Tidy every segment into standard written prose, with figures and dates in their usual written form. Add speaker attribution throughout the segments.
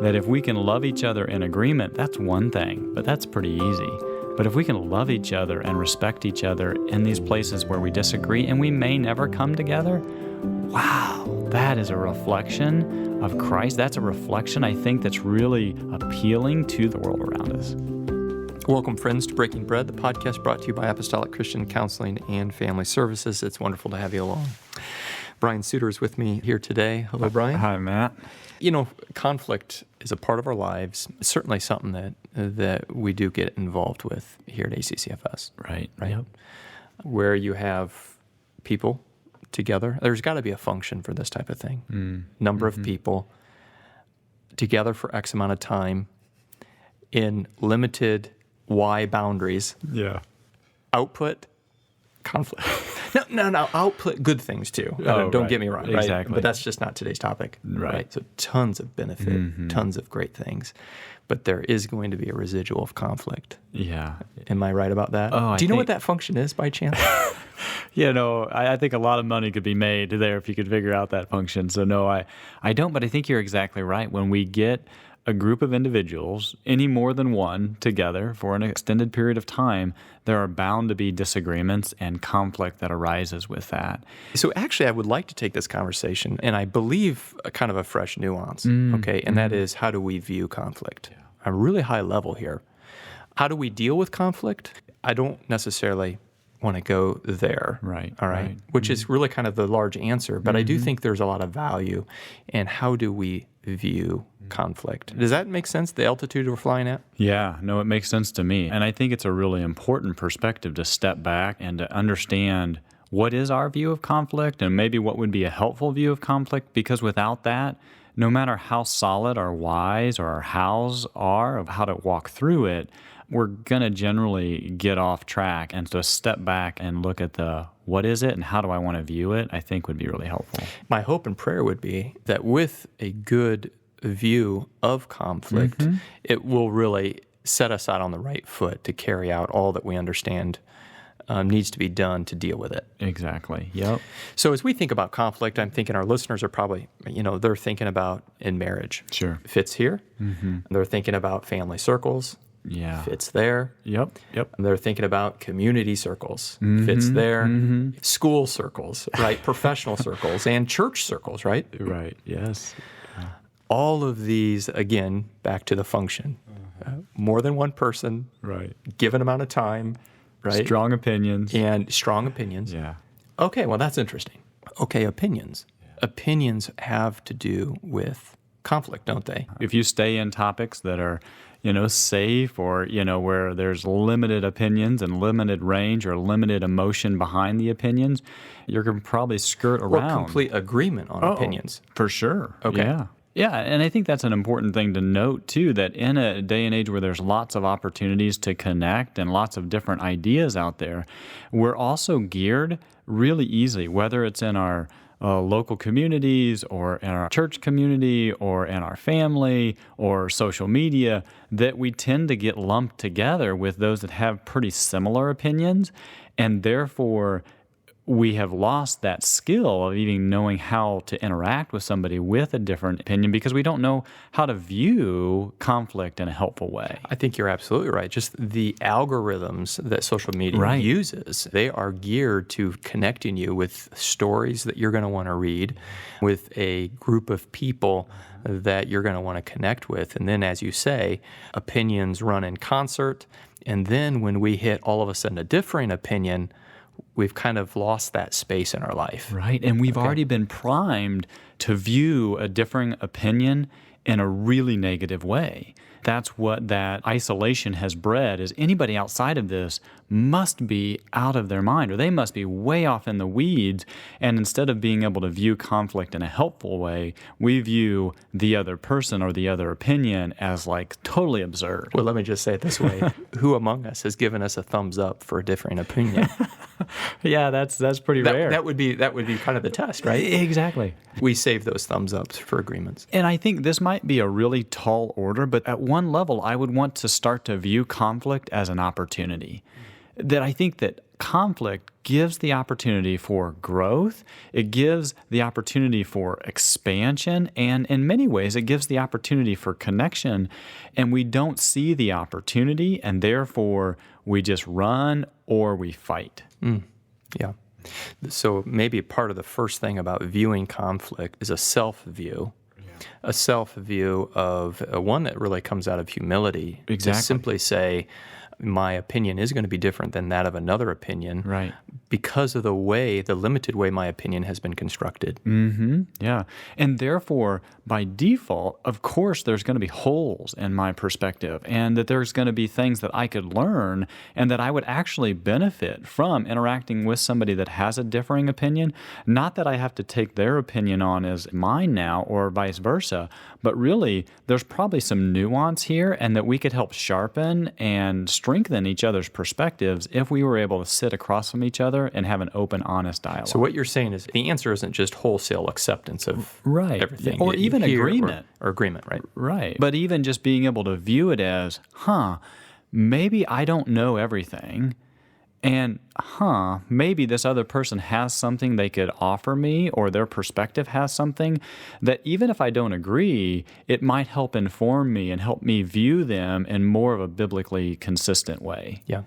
Speaker 1: that if we can love each other in agreement, that's one thing, but that's pretty easy. But if we can love each other and respect each other in these places where we disagree and we may never come together, wow, that is a reflection of Christ. That's a reflection, I think, that's really appealing to the world around us.
Speaker 2: Welcome, friends, to Breaking Bread, the podcast brought to you by Apostolic Christian Counseling and Family Services. It's wonderful to have you along. Brian Sutter is with me here today. Hello, Brian.
Speaker 1: Hi, Matt.
Speaker 2: You know, conflict is a part of our lives. It's certainly something that we do get involved with here at ACCFS.
Speaker 1: Right.
Speaker 2: Yep. Where you have people together. There's got to be a function for this type of thing. Number of people together for X amount of time in limited Y boundaries.
Speaker 1: Yeah.
Speaker 2: Output, conflict. No, output, good things too. Don't get me wrong, right?
Speaker 1: Exactly.
Speaker 2: But that's just not today's topic.
Speaker 1: Right.
Speaker 2: So tons of benefit, tons of great things. But there is going to be a residual of conflict.
Speaker 1: Yeah.
Speaker 2: Am I right about that? Do you know what that function is by chance?
Speaker 1: I think a lot of money could be made there if you could figure out that function. So no, I don't, but I think you're exactly right. When we get a group of individuals, any more than one, together for an extended period of time, there are bound to be disagreements and conflict that arises with that.
Speaker 2: So actually, I would like to take this conversation, and I believe a kind of a fresh nuance, okay? And that is, how do we view conflict? A really high level here. How do we deal with conflict? I don't necessarily want to go there.
Speaker 1: Right.
Speaker 2: All right. Which is really kind of the large answer, but I do think there's a lot of value in how do we view conflict. Does that make sense, the altitude we're flying at?
Speaker 1: Yeah, no, it makes sense to me. And I think it's a really important perspective to step back and to understand what is our view of conflict and maybe what would be a helpful view of conflict, because without that, no matter how solid our whys or our hows are of how to walk through it, we're going to generally get off track. And so step back and look at the what is it and how do I want to view it, I think would be really helpful.
Speaker 2: My hope and prayer would be that with a good view of conflict, it will really set us out on the right foot to carry out all that we understand needs to be done to deal with it.
Speaker 1: Exactly. Yep.
Speaker 2: So as we think about conflict, I'm thinking our listeners are probably, they're thinking about in marriage.
Speaker 1: Sure.
Speaker 2: Fits here. They're thinking about family circles.
Speaker 1: Yeah.
Speaker 2: Fits there.
Speaker 1: Yep.
Speaker 2: And they're thinking about community circles. Fits there. School circles, right? Professional circles and church circles, right?
Speaker 1: Right. Yes.
Speaker 2: All of these, again, back to the function. More than one person.
Speaker 1: Right.
Speaker 2: Given amount of time. Right?
Speaker 1: Strong opinions.
Speaker 2: And strong opinions.
Speaker 1: Yeah.
Speaker 2: Okay, well, that's interesting. Okay, opinions. Yeah. Opinions have to do with conflict, don't they?
Speaker 1: If you stay in topics that are, safe or, where there's limited opinions and limited range or limited emotion behind the opinions, you're going to probably skirt around.
Speaker 2: Or complete agreement on opinions.
Speaker 1: For sure.
Speaker 2: Okay.
Speaker 1: Yeah. Yeah, and I think that's an important thing to note, too, that in a day and age where there's lots of opportunities to connect and lots of different ideas out there, we're also geared really easily, whether it's in our local communities or in our church community or in our family or social media, that we tend to get lumped together with those that have pretty similar opinions, and therefore we have lost that skill of even knowing how to interact with somebody with a different opinion because we don't know how to view conflict in a helpful way.
Speaker 2: I think you're absolutely right. Just the algorithms that social media uses, they are geared to connecting you with stories that you're going to want to read, with a group of people that you're going to want to connect with. And then, as you say, opinions run in concert. And then when we hit all of a sudden a differing opinion, we've kind of lost that space in our life.
Speaker 1: Right, and we've already been primed to view a differing opinion in a really negative way. That's what that isolation has bred, is anybody outside of this must be out of their mind, or they must be way off in the weeds, and instead of being able to view conflict in a helpful way, we view the other person or the other opinion as like totally absurd.
Speaker 2: Well, let me just say it this way. Who among us has given us a thumbs up for a differing opinion?
Speaker 1: Yeah, that's pretty rare.
Speaker 2: That would be kind of the test, right?
Speaker 1: Exactly.
Speaker 2: We save those thumbs ups for agreements.
Speaker 1: And I think this might be a really tall order, but at one level, I would want to start to view conflict as an opportunity. that I think that conflict gives the opportunity for growth. It gives the opportunity for expansion. And in many ways, it gives the opportunity for connection. And we don't see the opportunity, and therefore we just run or we fight.
Speaker 2: Yeah. So maybe part of the first thing about viewing conflict is a self-view. A self-view of one that really comes out of humility.
Speaker 1: Exactly.
Speaker 2: To simply say, my opinion is going to be different than that of another opinion,
Speaker 1: Right.
Speaker 2: because of the limited way my opinion has been constructed.
Speaker 1: Yeah. And therefore, by default, of course, there's going to be holes in my perspective, and that there's going to be things that I could learn and that I would actually benefit from interacting with somebody that has a differing opinion. Not that I have to take their opinion on as mine now or vice versa, but really there's probably some nuance here, and that we could help sharpen and strengthen each other's perspectives if we were able to sit across from each other and have an open, honest dialogue.
Speaker 2: So what you're saying is the answer isn't just wholesale acceptance of everything.
Speaker 1: Or even agreement.
Speaker 2: Or agreement, right?
Speaker 1: Right. But even just being able to view it as, maybe I don't know everything, and maybe this other person has something they could offer me, or their perspective has something that even if I don't agree, it might help inform me and help me view them in more of a biblically consistent way.
Speaker 2: Yeah.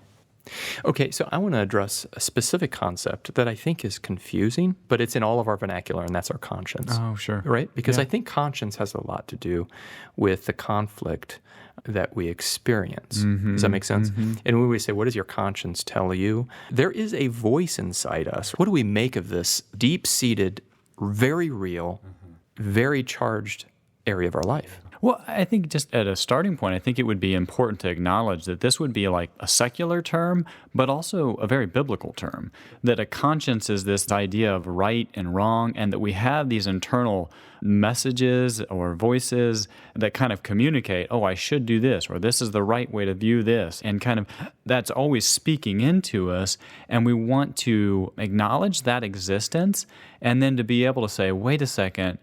Speaker 2: Okay, so I want to address a specific concept that I think is confusing, but it's in all of our vernacular, and that's our conscience.
Speaker 1: Oh, sure.
Speaker 2: Right? Because I think conscience has a lot to do with the conflict that we experience. Does that make sense? And when we say, what does your conscience tell you? There is a voice inside us. What do we make of this deep-seated, very real, very charged area of our life?
Speaker 1: Well, I think just at a starting point, I think it would be important to acknowledge that this would be like a secular term, but also a very biblical term, that a conscience is this idea of right and wrong, and that we have these internal messages or voices that kind of communicate, oh, I should do this, or this is the right way to view this, and kind of that's always speaking into us, and we want to acknowledge that existence, and then to be able to say, wait a second,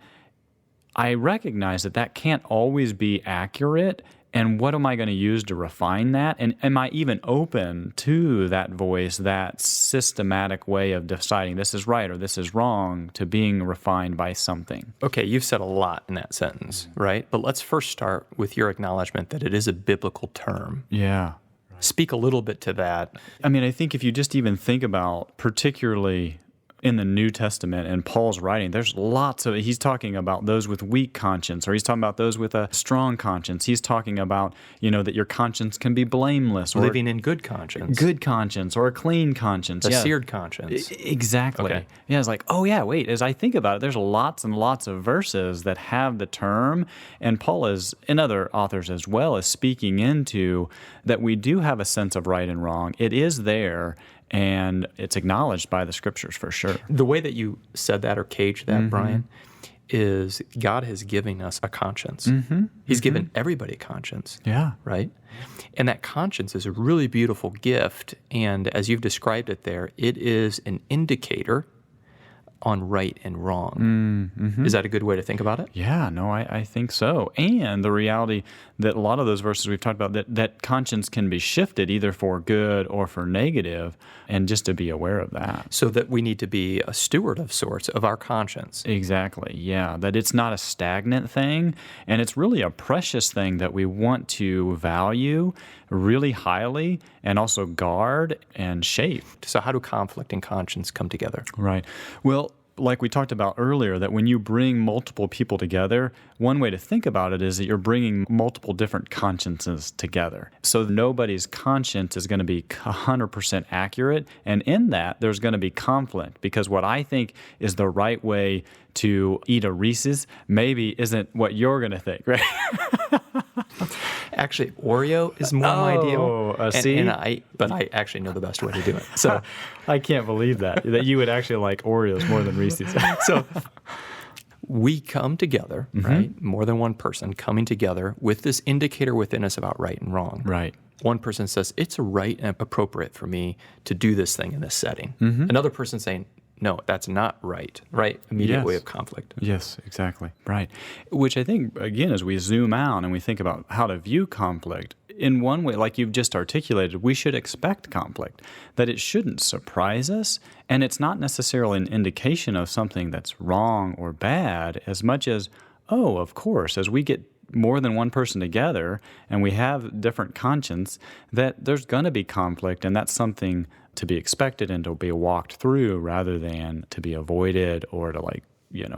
Speaker 1: I recognize that that can't always be accurate, and what am I going to use to refine that? And am I even open to that voice, that systematic way of deciding this is right or this is wrong, to being refined by something?
Speaker 2: Okay, you've said a lot in that sentence, right? But let's first start with your acknowledgement that it is a biblical term.
Speaker 1: Yeah.
Speaker 2: Speak a little bit to that.
Speaker 1: I mean, I think if you just even think about particularly in the New Testament and Paul's writing, there's lots of, he's talking about those with weak conscience, or he's talking about those with a strong conscience. He's talking about, that your conscience can be blameless. Or
Speaker 2: living in good conscience.
Speaker 1: Good conscience, or a clean conscience.
Speaker 2: A seared conscience.
Speaker 1: Exactly.
Speaker 2: Okay.
Speaker 1: Yeah, it's like, oh yeah, wait, as I think about it, there's lots and lots of verses that have the term, and Paul is, and other authors as well, is speaking into that we do have a sense of right and wrong. It is there, and it's acknowledged by the Scriptures for sure.
Speaker 2: The way that you said that or caged that, Brian, is God has given us a conscience. He's given everybody a conscience.
Speaker 1: Yeah.
Speaker 2: Right? And that conscience is a really beautiful gift. And as you've described it there, it is an indicator on right and wrong. Is that a good way to think about it?
Speaker 1: Yeah, no, I think so. And the reality that a lot of those verses we've talked about, that conscience can be shifted either for good or for negative, and just to be aware of that.
Speaker 2: So that we need to be a steward of sorts of our conscience.
Speaker 1: Exactly, yeah. That it's not a stagnant thing, and it's really a precious thing that we want to value really highly and also guard and shape.
Speaker 2: So how do conflict and conscience come together?
Speaker 1: Right. Well, like we talked about earlier, that when you bring multiple people together, one way to think about it is that you're bringing multiple different consciences together. So nobody's conscience is going to be 100% accurate, and in that, there's going to be conflict, because what I think is the right way to eat a Reese's maybe isn't what you're going to think, right?
Speaker 2: Actually, Oreo is more my deal.
Speaker 1: See?
Speaker 2: But I actually know the best way to do it. So
Speaker 1: I can't believe that you would actually like Oreos more than Reese's.
Speaker 2: So we come together, right? More than one person coming together with this indicator within us about right and wrong.
Speaker 1: Right.
Speaker 2: One person says, it's right and appropriate for me to do this thing in this setting. Another person saying, no, that's not right? Immediate way of conflict.
Speaker 1: Yes, exactly. Right. Which I think, again, as we zoom out and we think about how to view conflict, in one way, like you've just articulated, we should expect conflict, that it shouldn't surprise us, and it's not necessarily an indication of something that's wrong or bad as much as, oh, of course, as we get more than one person together and we have different conscience, that there's going to be conflict, and that's something to be expected and to be walked through rather than to be avoided or to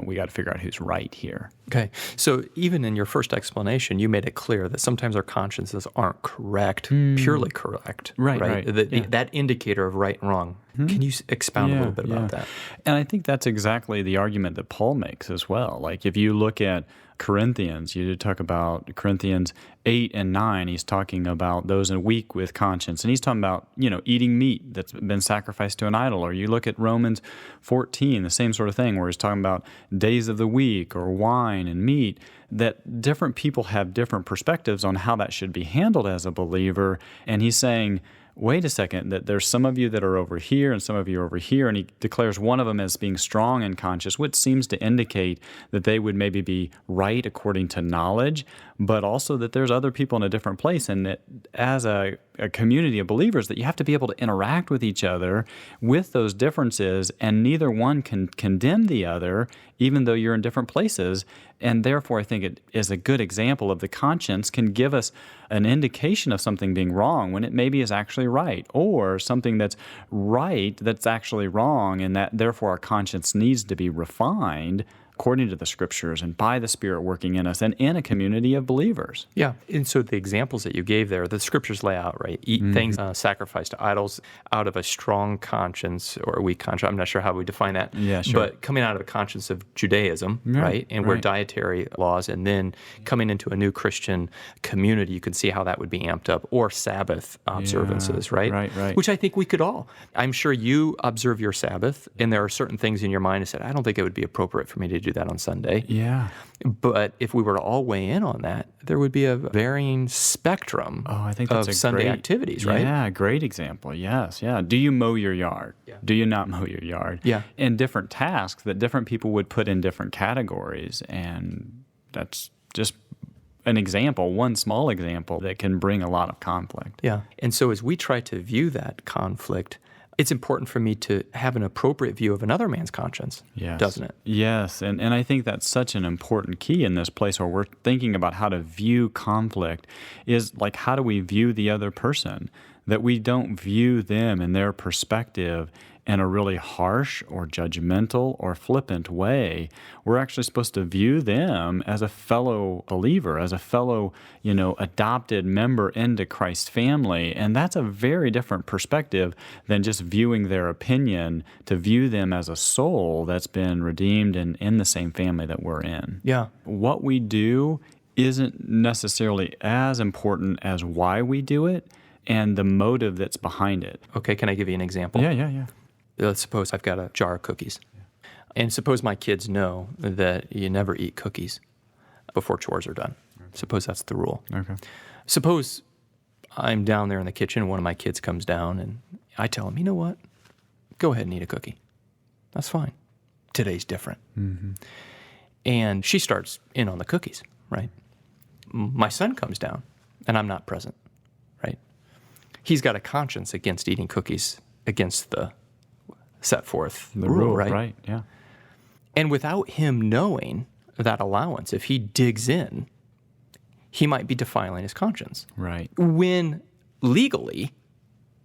Speaker 1: we got to figure out who's right here.
Speaker 2: Okay. So even in your first explanation, you made it clear that sometimes our consciences aren't correct, purely correct.
Speaker 1: Right.
Speaker 2: That indicator of right and wrong. Can you expound a little bit about that?
Speaker 1: And I think that's exactly the argument that Paul makes as well. Like if you look at Corinthians, you talk about Corinthians 8 and 9, he's talking about those weak with conscience. And he's talking about, eating meat that's been sacrificed to an idol. Or you look at Romans 14, the same sort of thing, where he's talking about days of the week or wine and meat, that different people have different perspectives on how that should be handled as a believer. And he's saying, wait a second, that there's some of you that are over here and some of you are over here, and he declares one of them as being strong and conscious, which seems to indicate that they would maybe be right according to knowledge, but also that there's other people in a different place, and that as a community of believers, that you have to be able to interact with each other with those differences, and neither one can condemn the other, even though you're in different places. And therefore, I think it is a good example of the conscience can give us an indication of something being wrong when it maybe is actually right, or something that's right that's actually wrong, and that therefore our conscience needs to be refined according to the Scriptures and by the Spirit working in us and in a community of believers.
Speaker 2: Yeah, and so the examples that you gave there, the Scriptures lay out, right? Eat things sacrificed to idols out of a strong conscience or a weak conscience. I'm not sure how we define that.
Speaker 1: Yeah, sure.
Speaker 2: But coming out of a conscience of Judaism, right? And where dietary laws, and then coming into a new Christian community, you can see how that would be amped up. Or Sabbath observances, right?
Speaker 1: Right.
Speaker 2: Which I think we could all. I'm sure you observe your Sabbath, and there are certain things in your mind that said, I don't think it would be appropriate for me to do that on Sunday.
Speaker 1: Yeah.
Speaker 2: But if we were to all weigh in on that, there would be a varying spectrum
Speaker 1: I think that's
Speaker 2: of Sunday activities, right?
Speaker 1: Yeah, great example. Yes, yeah. Do you mow your yard?
Speaker 2: Yeah.
Speaker 1: Do you not mow your yard?
Speaker 2: Yeah.
Speaker 1: And different tasks that different people would put in different categories. And that's just an example, one small example that can bring a lot of conflict.
Speaker 2: Yeah. And so as we try to view that conflict, it's important for me to have an appropriate view of another man's conscience, doesn't it?
Speaker 1: Yes, and I think that's such an important key in this place where we're thinking about how to view conflict is like, how do we view the other person? That we don't view them and their perspective in a really harsh or judgmental or flippant way. We're actually supposed to view them as a fellow believer, as a fellow, adopted member into Christ's family. And that's a very different perspective than just viewing their opinion, to view them as a soul that's been redeemed and in the same family that we're in.
Speaker 2: Yeah.
Speaker 1: What we do isn't necessarily as important as why we do it and the motive that's behind it.
Speaker 2: Okay, can I give you an example?
Speaker 1: Yeah.
Speaker 2: Let's suppose I've got a jar of cookies. And suppose my kids know that you never eat cookies before chores are done. Suppose that's the rule.
Speaker 1: Okay.
Speaker 2: Suppose I'm down there in the kitchen and one of my kids comes down and I tell him, you know what? Go ahead and eat a cookie. That's fine. Today's different.
Speaker 1: Mm-hmm.
Speaker 2: And she starts in on the cookies, right? My son comes down and I'm not present, right? He's got a conscience against eating cookies against the set forth
Speaker 1: the
Speaker 2: rule, right?
Speaker 1: Right, yeah.
Speaker 2: And without him knowing that allowance, if he digs in, he might be defiling his conscience.
Speaker 1: Right.
Speaker 2: When legally,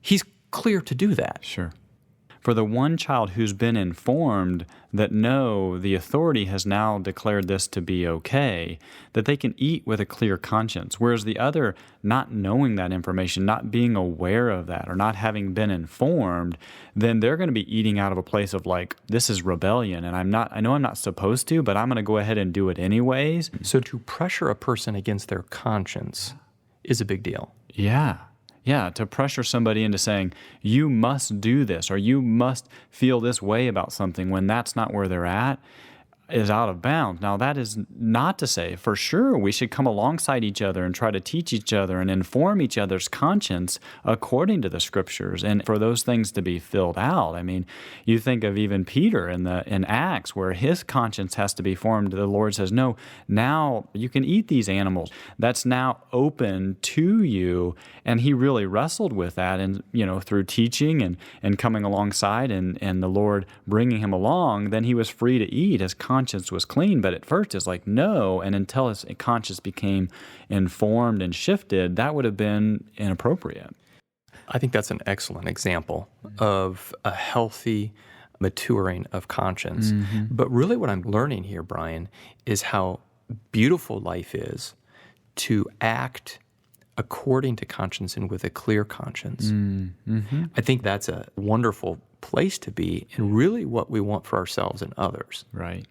Speaker 2: he's clear to do that.
Speaker 1: Sure. For the one child who's been informed that no, the authority has now declared this to be okay, that they can eat with a clear conscience, whereas the other, not knowing that information, not being aware of that, or not having been informed, then they're going to be eating out of a place of like, this is rebellion, and I know I'm not supposed to, but I'm going to go ahead and do it anyways.
Speaker 2: So to pressure a person against their conscience is a big deal.
Speaker 1: Yeah, to pressure somebody into saying, you must do this, or you must feel this way about something when that's not where they're at, is out of bounds. Now, that is not to say, for sure, we should come alongside each other and try to teach each other and inform each other's conscience according to the Scriptures, and for those things to be filled out. I mean, you think of even Peter in Acts, where his conscience has to be formed. The Lord says, no, now you can eat these animals. That's now open to you. And he really wrestled with that, and through teaching and coming alongside and the Lord bringing him along, then he was free to eat. His conscience was clean, but at first it's like, no. And until his conscience became informed and shifted, that would have been inappropriate.
Speaker 2: I think that's an excellent example of a healthy maturing of conscience. Mm-hmm. But really what I'm learning here, Brian, is how beautiful life is to act according to conscience and with a clear conscience. Mm-hmm. I think that's a wonderful place to be, and really what we want for ourselves and others.
Speaker 1: Right.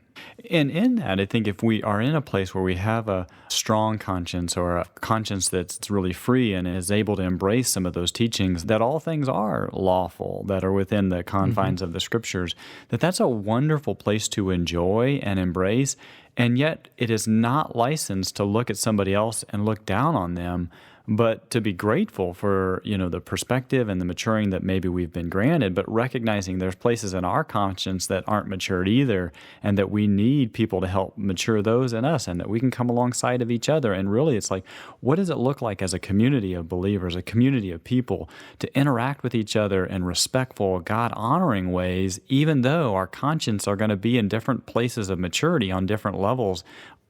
Speaker 1: And in that, I think if we are in a place where we have a strong conscience, or a conscience that's really free and is able to embrace some of those teachings, that all things are lawful, that are within the confines of the Scriptures, that's a wonderful place to enjoy and embrace. And yet it is not licensed to look at somebody else and look down on them, but to be grateful for, the perspective and the maturing that maybe we've been granted, but recognizing there's places in our conscience that aren't matured either, and that we need people to help mature those in us, and that we can come alongside of each other. And really, it's like, what does it look like as a community of believers, a community of people, to interact with each other in respectful, God-honoring ways, even though our conscience are going to be in different places of maturity on different levels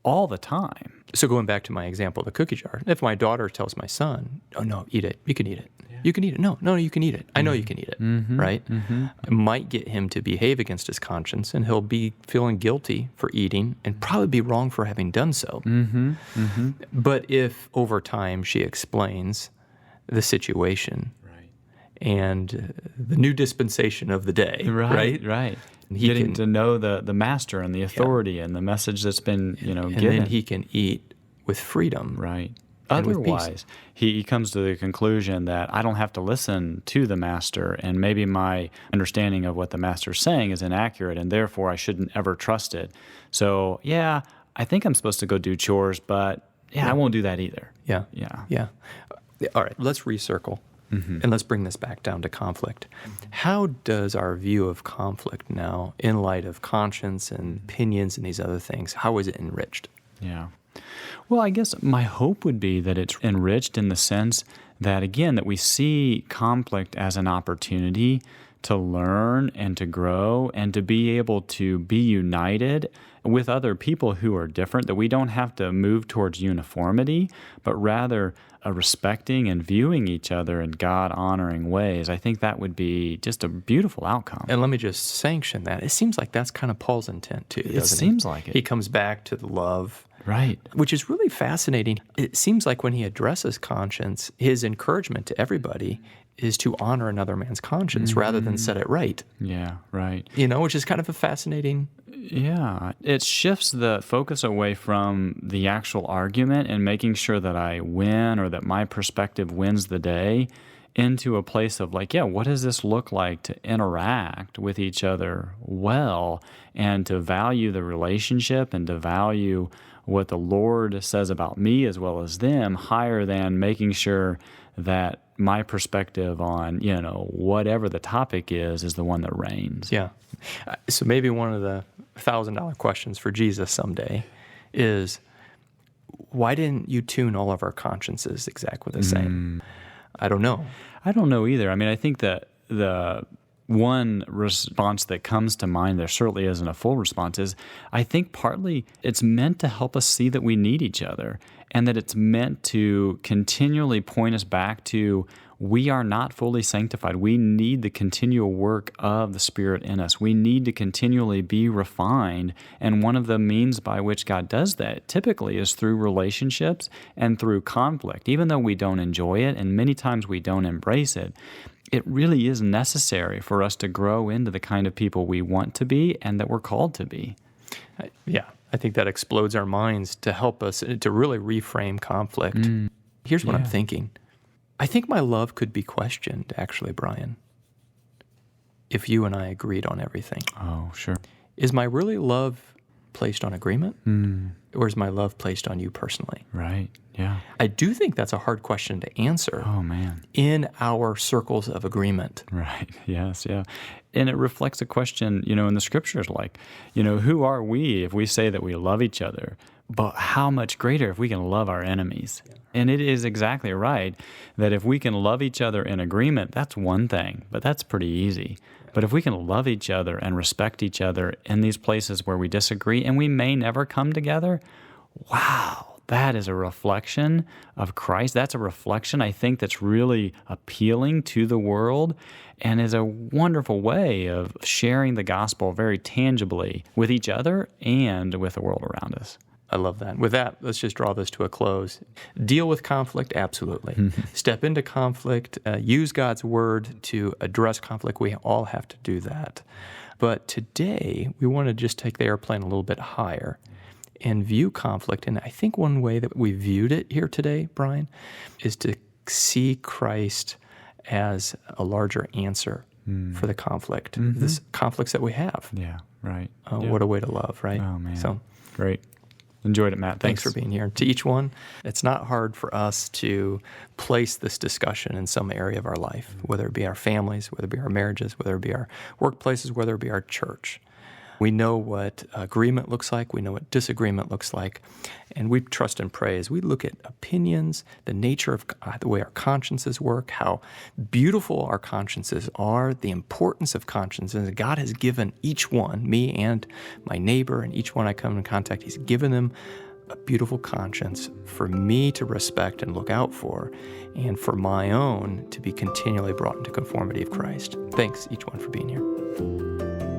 Speaker 1: all the time.
Speaker 2: So going back to my example of the cookie jar, if my daughter tells my son, oh, no, eat it. You can eat it. Yeah. You can eat it. No, you can eat it. I know you can eat it, right? Mm-hmm. I might get him to behave against his conscience, and he'll be feeling guilty for eating and probably be wrong for having done so. Mm-hmm. Mm-hmm. But if over time she explains the situation and the new dispensation of the day, right?
Speaker 1: Getting to know the master and the authority and the message that's been, given.
Speaker 2: And then he can eat with freedom.
Speaker 1: Right. Otherwise, he comes to the conclusion that I don't have to listen to the master, and maybe my understanding of what the master's saying is inaccurate, and therefore I shouldn't ever trust it. So, I think I'm supposed to go do chores, but I won't do that either.
Speaker 2: Yeah. All right, let's recircle. Mm-hmm. And let's bring this back down to conflict. How does our view of conflict now, in light of conscience and opinions and these other things, how is it enriched?
Speaker 1: Yeah. Well, I guess my hope would be that it's enriched in the sense that, again, that we see conflict as an opportunity to learn and to grow and to be able to be united with other people who are different, that we don't have to move towards uniformity, but rather respecting and viewing each other in God-honoring ways. I think that would be just a beautiful outcome.
Speaker 2: And let me just sanction that. It seems like that's kind of Paul's intent too, doesn't it?
Speaker 1: It seems like it.
Speaker 2: He comes back to the love.
Speaker 1: Right.
Speaker 2: Which is really fascinating. It seems like when he addresses conscience, his encouragement to everybody is to honor another man's conscience rather than set it right.
Speaker 1: Yeah, right.
Speaker 2: Which is kind of a fascinating...
Speaker 1: Yeah, it shifts the focus away from the actual argument and making sure that I win or that my perspective wins the day, into a place of like, what does this look like to interact with each other well, and to value the relationship and to value what the Lord says about me as well as them, higher than making sure that my perspective on, whatever the topic is the one that reigns.
Speaker 2: Yeah. So maybe one of the $1,000 questions for Jesus someday is, why didn't you tune all of our consciences exactly the same? I don't know.
Speaker 1: I don't know either. I mean, I think that the one response that comes to mind, there certainly isn't a full response, is I think partly it's meant to help us see that we need each other, and that it's meant to continually point us back to we are not fully sanctified. We need the continual work of the Spirit in us. We need to continually be refined, and one of the means by which God does that typically is through relationships and through conflict. Even though we don't enjoy it, and many times we don't embrace it, it really is necessary for us to grow into the kind of people we want to be and that we're called to be.
Speaker 2: Yeah, I think that explodes our minds to help us to really reframe conflict. Here's what I'm thinking. I think my love could be questioned, actually, Brian, if you and I agreed on everything.
Speaker 1: Oh, sure.
Speaker 2: Is my really love placed on agreement? Or is my love placed on you personally?
Speaker 1: Right. Yeah.
Speaker 2: I do think that's a hard question to answer.
Speaker 1: Oh, man.
Speaker 2: In our circles of agreement.
Speaker 1: Right. Yes. Yeah. And it reflects a question, in the scriptures, like, who are we if we say that we love each other? But how much greater if we can love our enemies? And it is exactly right that if we can love each other in agreement, that's one thing, but that's pretty easy. But if we can love each other and respect each other in these places where we disagree and we may never come together, wow, that is a reflection of Christ. That's a reflection, I think, that's really appealing to the world and is a wonderful way of sharing the gospel very tangibly with each other and with the world around us.
Speaker 2: I love that. With that, let's just draw this to a close. Deal with conflict, absolutely. Step into conflict, use God's word to address conflict. We all have to do that. But today, we want to just take the airplane a little bit higher and view conflict. And I think one way that we viewed it here today, Brian, is to see Christ as a larger answer for the conflict, this conflicts that we have.
Speaker 1: Yeah, right.
Speaker 2: What a way to love, right?
Speaker 1: Oh, man.
Speaker 2: So
Speaker 1: great. Enjoyed it, Matt.
Speaker 2: Thanks for being here. To each one, it's not hard for us to place this discussion in some area of our life, whether it be our families, whether it be our marriages, whether it be our workplaces, whether it be our church. We know what agreement looks like. We know what disagreement looks like. And we trust and pray as we look at opinions, the nature of the way our consciences work, how beautiful our consciences are, the importance of consciences. God has given each one, me and my neighbor and each one I come in contact, He's given them a beautiful conscience for me to respect and look out for, and for my own to be continually brought into conformity of Christ. Thanks, each one, for being here.